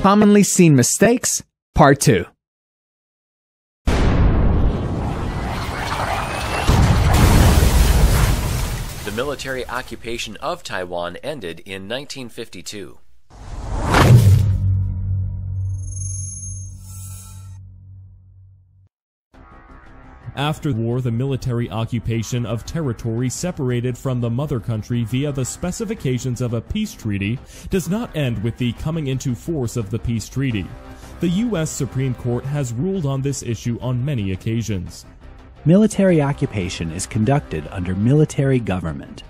Commonly Seen Mistakes, Part 2. The military occupation of Taiwan ended in 1952. After the war, the military occupation of territory separated from the mother country via the specifications of a peace treaty does not end with the coming into force of the peace treaty. The U.S. Supreme Court has ruled on this issue on many occasions. Military occupation is conducted under military government.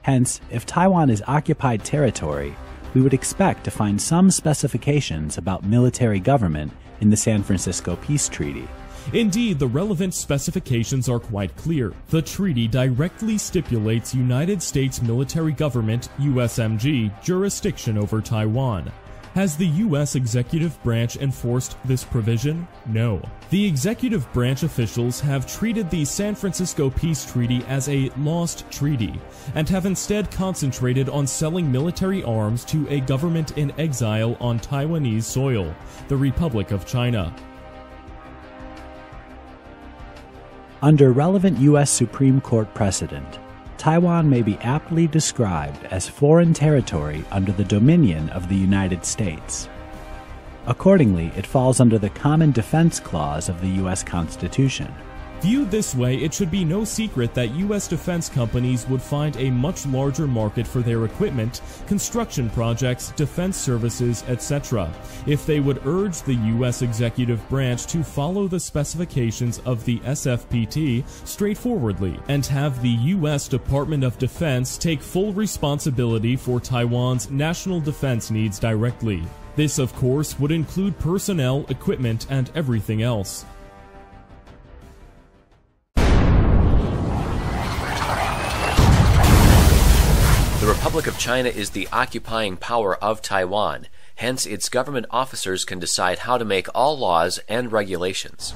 Hence, if Taiwan is occupied territory, we would expect to find some specifications about military government in the San Francisco Peace Treaty. Indeed, the relevant specifications are quite clear. The treaty directly stipulates United States military government, USMG, jurisdiction over Taiwan. Has the U.S. executive branch enforced this provision? No. The executive branch officials have treated the San Francisco Peace Treaty as a lost treaty, and have instead concentrated on selling military arms to a government in exile on Taiwanese soil, the Republic of China. Under relevant U.S. Supreme Court precedent, Taiwan may be aptly described as foreign territory under the dominion of the United States. Accordingly, it falls under the Common Defense Clause of the U.S. Constitution. Viewed this way, it should be no secret that U.S. defense companies would find a much larger market for their equipment, construction projects, defense services, etc., if they would urge the U.S. executive branch to follow the specifications of the SFPT straightforwardly, and have the U.S. Department of Defense take full responsibility for Taiwan's national defense needs directly. This, of course, would include personnel, equipment, and everything else. The Republic of China is the occupying power of Taiwan. Hence, its government officers can decide how to make all laws and regulations.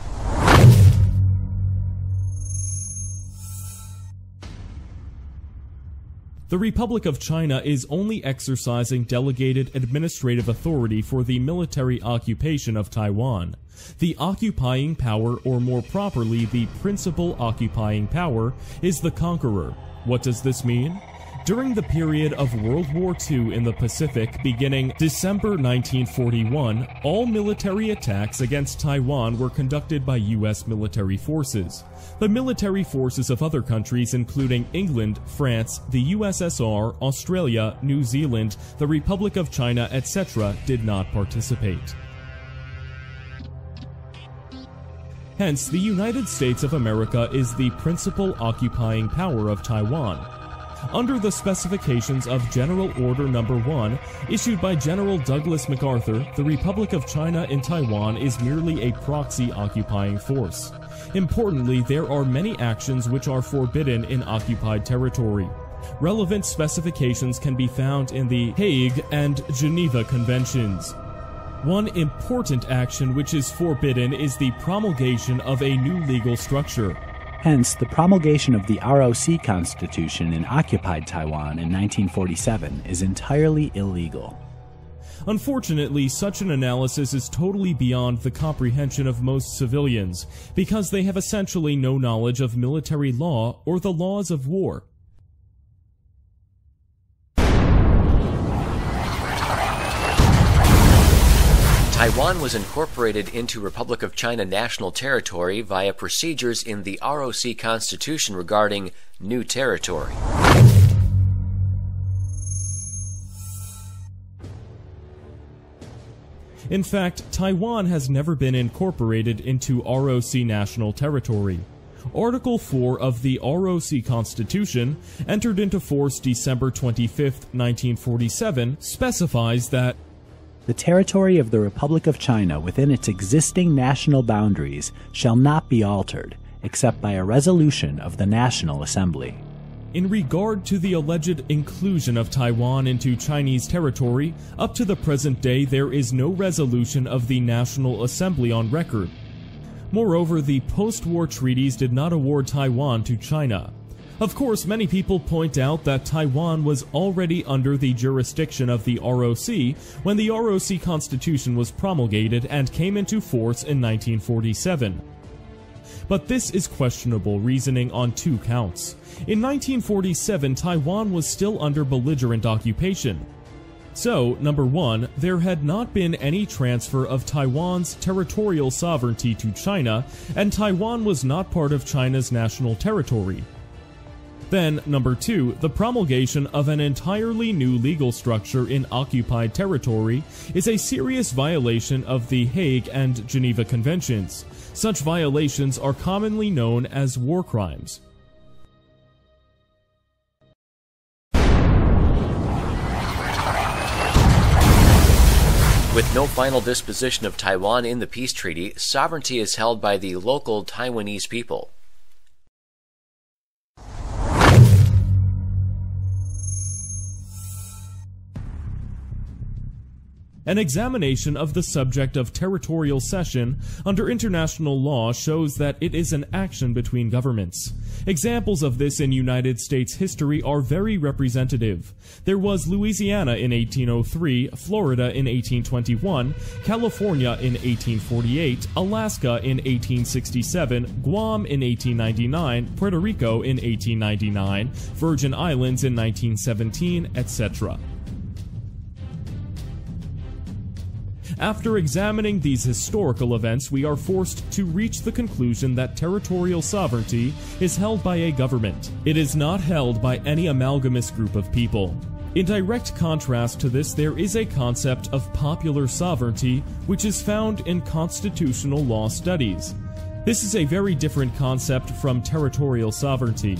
The Republic of China is only exercising delegated administrative authority for the military occupation of Taiwan. The occupying power, or more properly, the principal occupying power, is the conqueror. What does this mean? During the period of World War II in the Pacific, beginning December 1941, all military attacks against Taiwan were conducted by U.S. military forces. The military forces of other countries, including England, France, the USSR, Australia, New Zealand, the Republic of China, etc., did not participate. Hence, the United States of America is the principal occupying power of Taiwan. Under the specifications of General Order No. 1, issued by General Douglas MacArthur, the Republic of China in Taiwan is merely a proxy occupying force. Importantly, there are many actions which are forbidden in occupied territory. Relevant specifications can be found in the Hague and Geneva Conventions. One important action which is forbidden is the promulgation of a new legal structure. Hence, the promulgation of the ROC Constitution in occupied Taiwan in 1947 is entirely illegal. Unfortunately, such an analysis is totally beyond the comprehension of most civilians, because they have essentially no knowledge of military law or the laws of war. Taiwan was incorporated into Republic of China national territory via procedures in the ROC Constitution regarding new territory. In fact, Taiwan has never been incorporated into ROC national territory. Article 4 of the ROC Constitution, entered into force December 25, 1947, specifies that the territory of the Republic of China within its existing national boundaries shall not be altered, except by a resolution of the National Assembly. In regard to the alleged inclusion of Taiwan into Chinese territory, up to the present day there is no resolution of the National Assembly on record. Moreover, the post-war treaties did not award Taiwan to China. Of course, many people point out that Taiwan was already under the jurisdiction of the ROC when the ROC Constitution was promulgated and came into force in 1947. But this is questionable reasoning on two counts. In 1947, Taiwan was still under belligerent occupation. So, number one, there had not been any transfer of Taiwan's territorial sovereignty to China, and Taiwan was not part of China's national territory. Then, number two, the promulgation of an entirely new legal structure in occupied territory is a serious violation of the Hague and Geneva Conventions. Such violations are commonly known as war crimes. With no final disposition of Taiwan in the peace treaty, sovereignty is held by the local Taiwanese people. An examination of the subject of territorial cession under international law shows that it is an action between governments. Examples of this in United States history are very representative. There was Louisiana in 1803, Florida in 1821, California in 1848, Alaska in 1867, Guam in 1899, Puerto Rico in 1899, Virgin Islands in 1917, etc. After examining these historical events, we are forced to reach the conclusion that territorial sovereignty is held by a government. It is not held by any amalgamous group of people. In direct contrast to this, there is a concept of popular sovereignty, which is found in constitutional law studies. This is a very different concept from territorial sovereignty.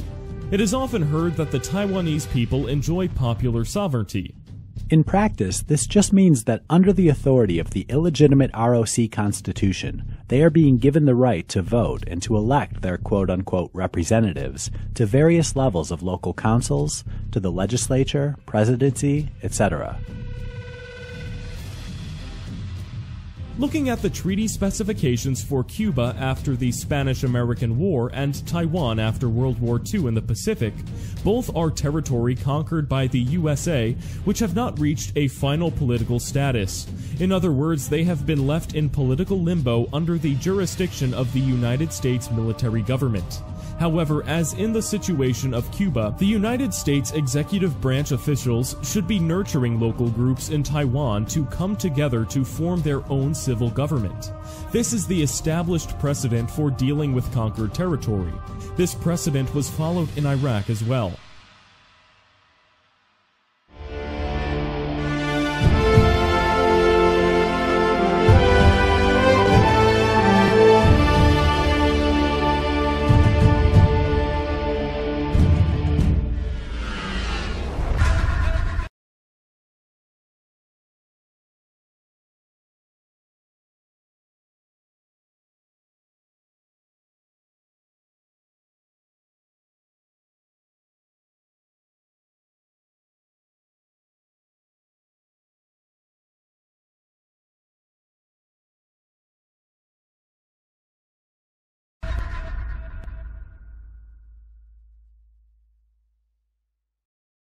It is often heard that the Taiwanese people enjoy popular sovereignty. In practice, this just means that under the authority of the illegitimate ROC Constitution, they are being given the right to vote and to elect their quote-unquote representatives to various levels of local councils, to the legislature, presidency, etc. Looking at the treaty specifications for Cuba after the Spanish-American War and Taiwan after World War II in the Pacific, both are territory conquered by the USA, which have not reached a final political status. In other words, they have been left in political limbo under the jurisdiction of the United States military government. However, as in the situation of Cuba, the United States executive branch officials should be nurturing local groups in Taiwan to come together to form their own civil government. This is the established precedent for dealing with conquered territory. This precedent was followed in Iraq as well.